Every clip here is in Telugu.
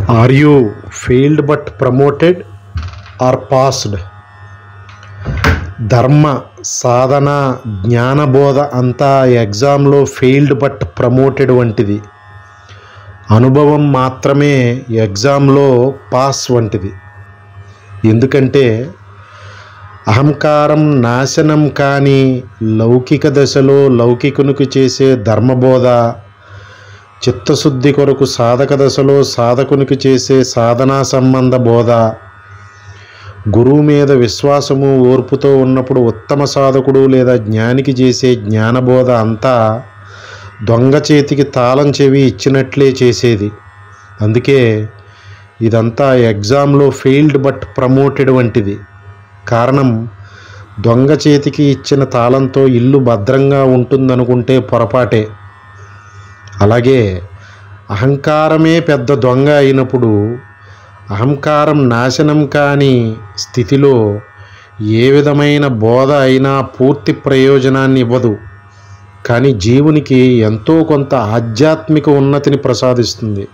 Are you failed but promoted or passed? ధర్మ సాధన జ్ఞానబోధ అంతా ఎగ్జామ్లో ఫెయిల్డ్ బట్ ప్రమోటెడ్ వంటిది. అనుభవం మాత్రమే ఎగ్జామ్లో పాస్ వంటిది. ఎందుకంటే అహంకారం నాశనం కాని లౌకిక దశలో లౌకికునికి చేసే ధర్మబోధ, చిత్తశుద్ధి కొరకు సాధక దశలో సాధకునికి చేసే సాధనా సంబంధ బోధ, గురువు మీద విశ్వాసము ఓర్పుతో ఉన్నప్పుడు ఉత్తమ సాధకుడు లేదా జ్ఞానికి చేసే జ్ఞానబోధ అంతా దొంగ చేతికి తాళం చెవి ఇచ్చినట్లే చేసేది. అందుకే ఇదంతా ఎగ్జామ్లో ఫెయిల్డ్ బట్ ప్రమోటెడ్ వంటిది. కారణం, దొంగ చేతికి ఇచ్చిన తాళంతో ఇల్లు భద్రంగా ఉంటుందనుకుంటే పొరపాటే. అలాగే అహంకారమే పెద్ద దొంగ అయినప్పుడు అహంకారం నాశనం కాని స్థితిలో ఏ విధమైన బోధ అయినా పూర్తి ప్రయోజనాన్ని ఇవ్వదు. కానీ జీవునికి ఎంతో కొంత ఆధ్యాత్మిక ఉన్నతిని ప్రసాదిస్తుంది.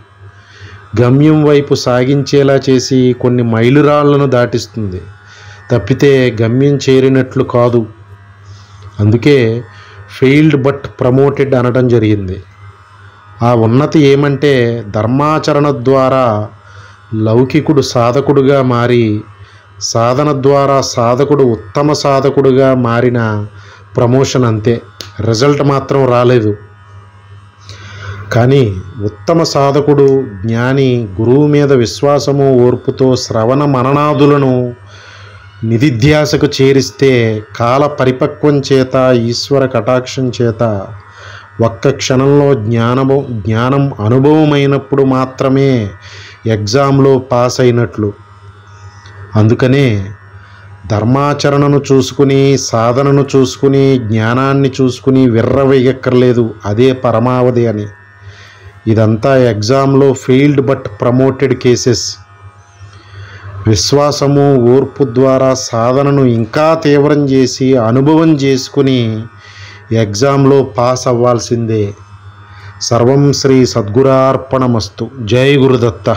గమ్యం వైపు సాగించేలా చేసి కొన్ని మైలురాళ్లను దాటిస్తుంది. తప్పితే గమ్యం చేరినట్లు కాదు. అందుకే ఫెయిల్డ్ బట్ ప్రమోటెడ్ అనడం జరిగింది. ఆ ఉన్నతి ఏమంటే ధర్మాచరణ ద్వారా లౌకికుడు సాధకుడుగా మారి, సాధన ద్వారా సాధకుడు ఉత్తమ సాధకుడుగా మారిన ప్రమోషన్ అంతే. రిజల్ట్ మాత్రం రాలేదు. కానీ ఉత్తమ సాధకుడు జ్ఞాని గురువు మీద విశ్వాసము ఓర్పుతో శ్రవణ మననాదులను నిధిధ్యాసకు చేరిస్తే కాల పరిపక్వం చేత ఈశ్వర కటాక్షం చేత ఒక్క క్షణంలో జ్ఞానం అనుభవమైనప్పుడు మాత్రమే ఎగ్జామ్లో పాస్ అయినట్లు. అందుకనే ధర్మాచరణను చూసుకుని, సాధనను చూసుకుని, జ్ఞానాన్ని చూసుకుని విర్రవేయక్కర్లేదు. అదే పరమావధి అని. ఇదంతా ఎగ్జామ్లో ఫెయిల్డ్ బట్ ప్రమోటెడ్ కేసెస్. విశ్వాసము ఓర్పు ద్వారా సాధనను ఇంకా తీవ్రం చేసి అనుభవం చేసుకుని ఎగ్జామ్లో పాస్ అవ్వాల్సిందే. సర్వం శ్రీ సద్గురార్పణమస్తు. జై గురుదత్త.